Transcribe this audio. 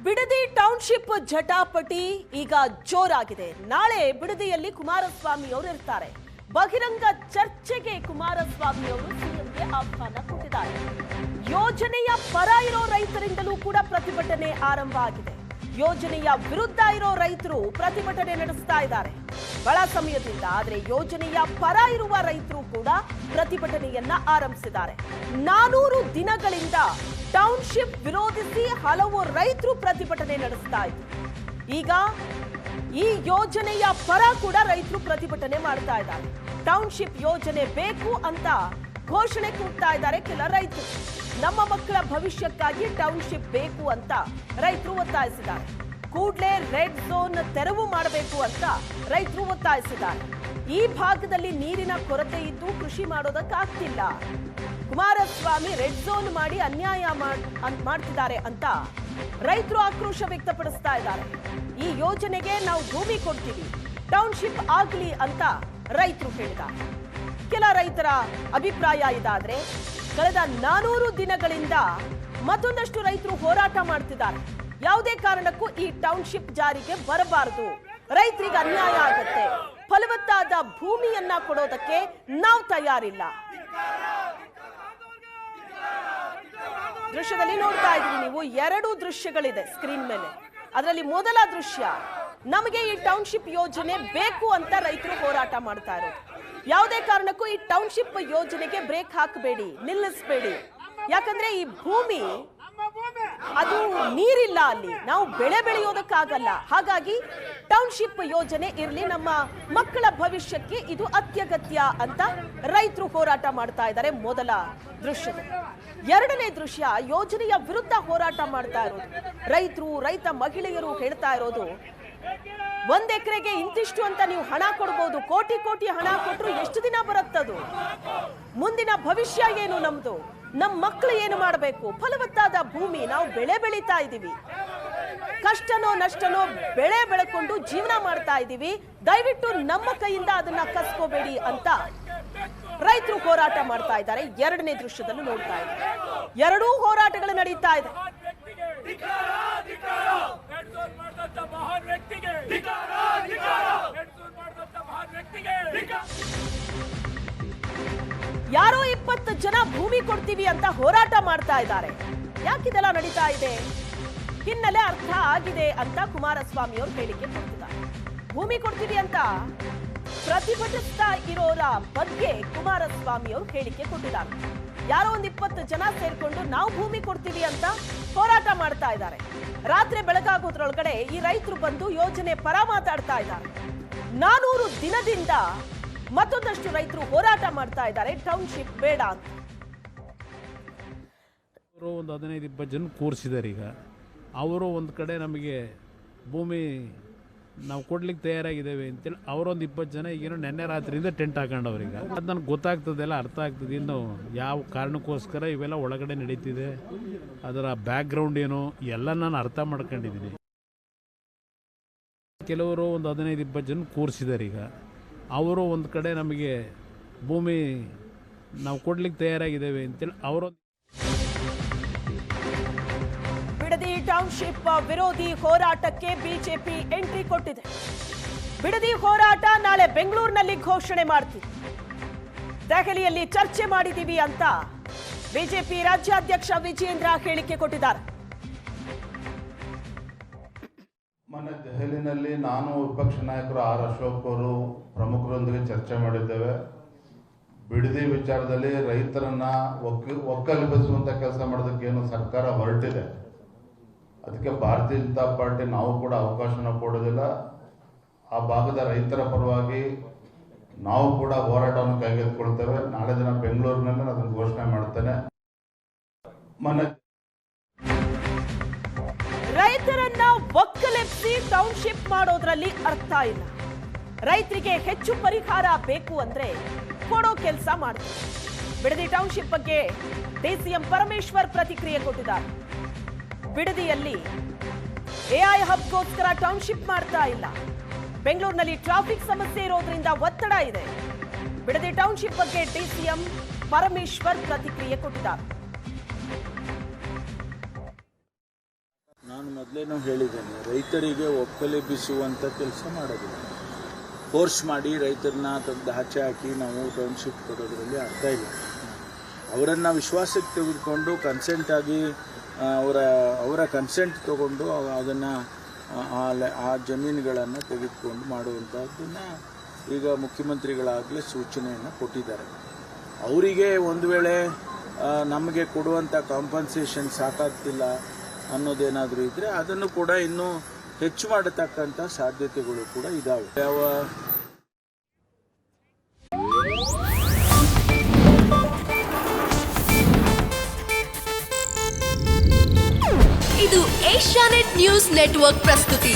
Bidadi township ಜಟಾಪಟಿ ಈಗ ಜೋರಾಗಿದೆ. ನಾಳೆ ಬಿಡದಿಯಲ್ಲಿ ಕುಮಾರಸ್ವಾಮಿ ಅವರು ಇರ್ತಾರೆ. ಬಹಿರಂಗ ಚರ್ಚೆಗೆ ಕುಮಾರಸ್ವಾಮಿ ಅವರು ಸಿಎಂಗೆ ಆಹ್ವಾನ ಕೊಟ್ಟಿದ್ದಾರೆ. ಯೋಜನೆಯ ಪರ ಇರೋ ರೈತರಿಂದಲೂ ಕೂಡ ಪ್ರತಿಭಟನೆ ಆರಂಭ ಆಗಿದೆ. ಯೋಜನೆಯ ವಿರುದ್ಧ ಇರೋ ರೈತರು ಪ್ರತಿಭಟನೆ ನಡೆಸ್ತಾ ಇದ್ದಾರೆ ಬಹಳ ಸಮಯದಿಂದ. ಆದರೆ ಯೋಜನೆಯ ಪರ ಇರುವ ರೈತರು ಕೂಡ ಪ್ರತಿಭಟನೆಯನ್ನ ಆರಂಭಿಸಿದ್ದಾರೆ. 400 ದಿನಗಳಿಂದ ಟೌನ್ಶಿಪ್ ವಿರೋಧಿಸಿ ಹಲವು ರೈತರು ಪ್ರತಿಭಟನೆ ನಡೆಸ್ತಾ ಇದ್ರು. ಈಗ ಈ ಯೋಜನೆಯ ಪರ ಕೂಡ ರೈತರು ಪ್ರತಿಭಟನೆ ಮಾಡ್ತಾ ಇದ್ದಾರೆ. ಟೌನ್ಶಿಪ್ ಯೋಜನೆ ಬೇಕು ಅಂತ ಘೋಷಣೆ ಕೂಗ್ತಾ ಇದ್ದಾರೆ ಕೆಲ ರೈತರು. ನಮ್ಮ ಮಕ್ಕಳ ಭವಿಷ್ಯಕ್ಕಾಗಿ ಟೌನ್ಶಿಪ್ ಬೇಕು ಅಂತ ರೈತರು ಒತ್ತಾಯಿಸಿದ್ದಾರೆ. ಕೂಡಲೇ ರೆಡ್ ಝೋನ್ ತೆರವು ಮಾಡಬೇಕು ಅಂತ ರೈತರು ಒತ್ತಾಯಿಸಿದ್ದಾರೆ. ಈ ಭಾಗದಲ್ಲಿ ನೀರಿನ ಕೊರತೆ ಇದ್ದು ಕೃಷಿ ಮಾಡೋದಕ್ಕಾಗ್ತಿಲ್ಲ. ಕುಮಾರಸ್ವಾಮಿ ರೆಡ್ ಝೋನ್ ಮಾಡಿ ಅನ್ಯಾಯ ಮಾಡ್ತಿದ್ದಾರೆ ಅಂತ ರೈತರು ಆಕ್ರೋಶ ವ್ಯಕ್ತಪಡಿಸ್ತಾ ಇದ್ದಾರೆ. ಈ ಯೋಜನೆಗೆ ನಾವು ಭೂಮಿ ಕೊಡ್ತೀವಿ, ಟೌನ್ಶಿಪ್ ಆಗಲಿ ಅಂತ ರೈತರು ಹೇಳಿದ್ದಾರೆ. ಕೆಲ ರೈತರ ಅಭಿಪ್ರಾಯ ಇದಾದ್ರೆ ಕಳೆದ 400 ದಿನಗಳಿಂದ ಮತ್ತೊಂದಷ್ಟು ರೈತರು ಹೋರಾಟ ಮಾಡ್ತಿದ್ದಾರೆ. ಯಾವುದೇ ಕಾರಣಕ್ಕೂ ಈ ಟೌನ್ಶಿಪ್ ಜಾರಿಗೆ ಬರಬಾರದು, ರೈತರಿಗೆ ಅನ್ಯಾಯ ಆಗುತ್ತೆ, ಫಲವತ್ತಾದ ಭೂಮಿಯನ್ನ ಕೊಡೋದಕ್ಕೆ ನಾವು ತಯಾರಿಲ್ಲ. ದೃಶ್ಯದಲ್ಲಿ ನೋಡ್ತಾ ಇದ್ದೀರಿ ನೀವು, 2 ದೃಶ್ಯಗಳಿದೆ ಸ್ಕ್ರೀನ್ ಮೇಲೆ. ಅದರಲ್ಲಿ ಮೊದಲ ದೃಶ್ಯ, ನಮಗೆ ಈ ಟೌನ್ಶಿಪ್ ಯೋಜನೆ ಬೇಕು ಅಂತ ರೈತರು ಹೋರಾಟ ಮಾಡ್ತಾ ಇರೋದು. ಯಾವುದೇ ಕಾರಣಕ್ಕೂ ಈ ಟೌನ್ಶಿಪ್ ಯೋಜನೆಗೆ ಬ್ರೇಕ್ ಹಾಕಬೇಡಿ, ನಿಲ್ಲಿಸಬೇಡಿ. ಯಾಕಂದ್ರೆ ಈ ಭೂಮಿ ಅದು ನೀರಿಲ್ಲ, ಅಲ್ಲಿ ನಾವು ಬೆಳೆ ಬೆಳೆಯೋದಕ್ಕಾಗಲ್ಲ. ಹಾಗಾಗಿ ಟೌನ್ಶಿಪ್ ಯೋಜನೆ ಇರಲಿ, ನಮ್ಮ ಮಕ್ಕಳ ಭವಿಷ್ಯಕ್ಕೆ ಇದು ಅತ್ಯಗತ್ಯ ಅಂತ ರೈತರು ಹೋರಾಟ ಮಾಡ್ತಾ ಇದ್ದಾರೆ ಮೊದಲ ದೃಶ್ಯದಲ್ಲಿ. ಎರಡನೇ ದೃಶ್ಯ, ಯೋಜನೆಯ ವಿರುದ್ಧ ಹೋರಾಟ ಮಾಡ್ತಾ ಇರೋದು ರೈತರು, ರೈತ ಮಹಿಳೆಯರು ಹೇಳ್ತಾ ಇರೋದು, 1 ಎಕರೆಗೆ ಇಂತಿಷ್ಟು ಅಂತ ನೀವು ಹಣ ಕೊಡ್ಬೋದು, ಕೋಟಿ ಕೋಟಿ ಹಣ ಕೊಟ್ಟರು ಎಷ್ಟು ದಿನ ಬರುತ್ತದು? ಮುಂದಿನ ಭವಿಷ್ಯ ಏನು ನಮ್ದು? ನಮ್ಮ ಮಕ್ಕಳು ಏನು ಮಾಡಬೇಕು? ಫಲವತ್ತಾದ ಭೂಮಿ, ನಾವು ಬೆಳೆ ಬೆಳೀತಾ ಇದ್ದೀವಿ, ಕಷ್ಟನೋ ನಷ್ಟನೋ ಬೆಳೆ ಬೆಳೆಕೊಂಡು ಜೀವನ ಮಾಡ್ತಾ ಇದ್ದೀವಿ, ದಯವಿಟ್ಟು ನಮ್ಮ ಕೈಯಿಂದ ಅದನ್ನ ಕಸ್ಕೋಬೇಡಿ ಅಂತ ರೈತರು ಹೋರಾಟ ಮಾಡ್ತಾ ಇದ್ದಾರೆ. ಎರಡನೇ ದೃಶ್ಯದಲ್ಲೂ ನೋಡ್ತಾ ಇದ್ದಾರೆ, 2 ಹೋರಾಟಗಳು ನಡೀತಾ ಇದೆ. ಯಾರೋ 20 ಜನ ಭೂಮಿ ಕೊಡ್ತೀವಿ ಅಂತ ಹೋರಾಟ ಮಾಡ್ತಾ ಇದ್ದಾರೆ. ಯಾಕಿದೆಲ್ಲ ನಡೀತಾ ಇದೆ? ಹಿನ್ನೆಲೆ ಅರ್ಥ ಆಗಿದೆ ಅಂತ ಕುಮಾರಸ್ವಾಮಿ ಅವರು ಹೇಳಿಕೆ ಕೊಡ್ತಿದ್ದಾರೆ. ಭೂಮಿ ಕೊಡ್ತೀವಿ ಅಂತ ಪ್ರತಿಭಟಿಸ್ತಾ ಇರೋರ ಬಗ್ಗೆ ಕುಮಾರಸ್ವಾಮಿ ಅವರು ಹೇಳಿಕೆ ಕೊಟ್ಟಿದ್ದಾರೆ. ಯಾರೋ 20 ಜನ ಸೇರ್ಕೊಂಡು ನಾವು ಭೂಮಿ ಕೊಡ್ತೀವಿ ಅಂತ ಹೋರಾಟ ಮಾಡ್ತಾ ಇದ್ದಾರೆ. ರಾತ್ರಿ ಬೆಳಗಾಗೋದ್ರೊಳಗಡೆ ಈ ರೈತರು ಬಂದು ಯೋಜನೆ ಪರ ಮಾತಾಡ್ತಾ ಇದ್ದಾರೆ. 400 ದಿನದಿಂದ ಮತ್ತೊಂದಷ್ಟು ರೈತರು ಹೋರಾಟ ಮಾಡ್ತಾ ಇದ್ದಾರೆ, ಟೌನ್ಶಿಪ್ ಬೇಡ ಅಂತ. ಅವರು ಒಂದು 15-20 ಜನ ಕೂರಿಸಿದ್ದಾರೆ. ಈಗ ಅವರು ಒಂದು ಕಡೆ ನಮಗೆ ಭೂಮಿ ನಾವು ಕೊಡ್ಲಿಕ್ಕೆ ತಯಾರಾಗಿದ್ದೇವೆ ಅಂತೇಳಿ ಅವರೊಂದು 20 ಜನ ಈಗೇನೋ ನೆನ್ನೆ ರಾತ್ರಿಯಿಂದ ಟೆಂಟ್ ಹಾಕೊಂಡವ್ರೀಗ. ಅದು ನನಗೆ ಗೊತ್ತಾಗ್ತದೆಲ್ಲ, ಅರ್ಥ ಆಗ್ತದೆ ಇನ್ನು ಯಾವ ಕಾರಣಕ್ಕೋಸ್ಕರ ಇವೆಲ್ಲ ಒಳಗಡೆ ನಡೀತಿದೆ, ಅದರ ಬ್ಯಾಕ್ಗ್ರೌಂಡ್ ಏನು ಎಲ್ಲ ನಾನು ಅರ್ಥ ಮಾಡ್ಕೊಂಡಿದ್ದೀನಿ. ಕೆಲವರು ಒಂದು 15-20 ಜನ ಕೂರಿಸಿದ್ದಾರೆ. ಈಗ ಅವರು ಒಂದು ಕಡೆ ನಮಗೆ ಭೂಮಿ ನಾವು ಕೊಡ್ಲಿಕ್ಕೆ ತಯಾರಾಗಿದ್ದೇವೆ ಅಂತೇಳಿ ಅವರೊಂದು. ಬಿಡದಿ ಟೌನ್ಶಿಪ್ ವಿರೋಧಿ ಹೋರಾಟಕ್ಕೆ ಬಿಜೆಪಿ ಎಂಟ್ರಿ ಕೊಟ್ಟಿದೆ. ಬಿಡದಿ ಹೋರಾಟ ನಾಳೆ ಬೆಂಗಳೂರಿನಲ್ಲಿ ಘೋಷಣೆ ಮಾಡ್ತೀವಿ, ದೆಹಲಿಯಲ್ಲಿ ಚರ್ಚೆ ಮಾಡಿದೀವಿ ಅಂತ ಬಿಜೆಪಿ ರಾಜ್ಯಾಧ್ಯಕ್ಷ ವಿಜೇಂದ್ರ ಹೇಳಿಕೆ ಕೊಟ್ಟಿದ್ದಾರೆ. ಮೊನ್ನೆ ದೆಹಲಿನಲ್ಲಿ ನಾನು ವಿಪಕ್ಷ ನಾಯಕರು ಆರ್ ಅಶೋಕ್ ಅವರು ಪ್ರಮುಖರೊಂದಿಗೆ ಚರ್ಚೆ ಮಾಡಿದ್ದೇವೆ. ಬಿಡದಿ ವಿಚಾರದಲ್ಲಿ ರೈತರನ್ನ ಒಕ್ಕಲೆಬ್ಬಿಸುವಂತ ಕೆಲಸ ಮಾಡೋದಕ್ಕೆ ಏನು ಸರ್ಕಾರ ಹೊರಟಿದೆ, ಅದಕ್ಕೆ ಭಾರತೀಯ ಜನತಾ ಪಾರ್ಟಿ ನಾವು ಕೂಡ ಅವಕಾಶನ ಕೊಡೋದಿಲ್ಲ. ಆ ಭಾಗದ ರೈತರ ಪರವಾಗಿ ನಾವು ಕೂಡ ಹೋರಾಟವನ್ನು ಕೈಗೆತ್ತಿಕೊಳ್ತೇವೆ. ನಾಳೆ ದಿನ ಬೆಂಗಳೂರಿನಲ್ಲಿ ನಾನು ಅದನ್ನು ಘೋಷಣೆ ಮಾಡ್ತೇನೆ. ಮೊನ್ನೆ ರೈತರನ್ನ ಒಕ್ಕಲೆಬ್ಬಿಸಿ ಟೌನ್ಶಿಪ್ ಮಾಡೋದ್ರಲ್ಲಿ ಅರ್ಥ ಇಲ್ಲ. ರೈತರಿಗೆ ಹೆಚ್ಚು ಪರಿಹಾರ ಬೇಕು ಅಂದ್ರೆ ಕೊಡೋ ಕೆಲಸ ಮಾಡ್ತಾರೆ. ಬಿಡದಿ ಟೌನ್ಶಿಪ್ ಬಗ್ಗೆ ಡಿಸಿಎಂ ಪರಮೇಶ್ವರ್ ಪ್ರತಿಕ್ರಿಯೆ ಕೊಟ್ಟಿದ್ದಾರೆ. ಬಿಡದಿಯಲ್ಲಿ ಎಐ ಹಬ್ಗೋಸ್ಕರ ಟೌನ್ಶಿಪ್ ಮಾಡ್ತಾ ಇಲ್ಲ, ಬೆಂಗಳೂರಿನಲ್ಲಿ ಟ್ರಾಫಿಕ್ ಸಮಸ್ಯೆ ಇರೋದ್ರಿಂದ ಒತ್ತಡ ಇದೆ. ಬಿಡದಿ ಟೌನ್ಶಿಪ್ ಬಗ್ಗೆ ಡಿಸಿಎಂ ಪರಮೇಶ್ವರ್ ಪ್ರತಿಕ್ರಿಯೆ ಕೊಟ್ಟಿದ್ದಾರೆ. ನಾನು ಮೊದಲೇನೂ ಹೇಳಿದ್ದೇನೆ, ರೈತರಿಗೆ ಒಕ್ಕಲೆಬ್ಬಿಸುವಂಥ ಕೆಲಸ ಮಾಡೋದಿಲ್ಲ. ಫೋರ್ಸ್ ಮಾಡಿ ರೈತರನ್ನ ತೆಗೆದು ಆಚೆ ಹಾಕಿ ನಾವು ಟೌನ್ಶಿಪ್ ಕೊಡೋದ್ರಲ್ಲಿ ಅರ್ಥ ಇಲ್ಲ. ಅವರನ್ನು ವಿಶ್ವಾಸಕ್ಕೆ ತೆಗೆದುಕೊಂಡು ಕನ್ಸೆಂಟ್ ಆಗಿ ಅವರ ಕನ್ಸೆಂಟ್ ತಗೊಂಡು ಅದನ್ನು ಆ ಜಮೀನುಗಳನ್ನು ತೆಗೆದುಕೊಂಡು ಮಾಡುವಂಥದ್ದನ್ನು ಈಗ ಮುಖ್ಯಮಂತ್ರಿಗಳಾಗಲೇ ಸೂಚನೆಯನ್ನು ಕೊಟ್ಟಿದ್ದಾರೆ. ಅವರಿಗೆ ಒಂದು ವೇಳೆ ನಮಗೆ ಕೊಡುವಂಥ ಕಾಂಪನ್ಸೇಷನ್ ಸಾಕಾಗ್ತಿಲ್ಲ ಅನ್ನೋದೇನಾದರೂ ಇದ್ದರೆ ಅದನ್ನು ಕೂಡ ಇನ್ನೂ ಹೆಚ್ಚು ಮಾಡತಕ್ಕಂಥ ಸಾಧ್ಯತೆಗಳು ಕೂಡ ಇದ್ದಾವೆ. ಇದು ಏಷ್ಯಾನೆಟ್ ನ್ಯೂಸ್ ನೆಟ್ವರ್ಕ್ ಪ್ರಸ್ತುತಿ.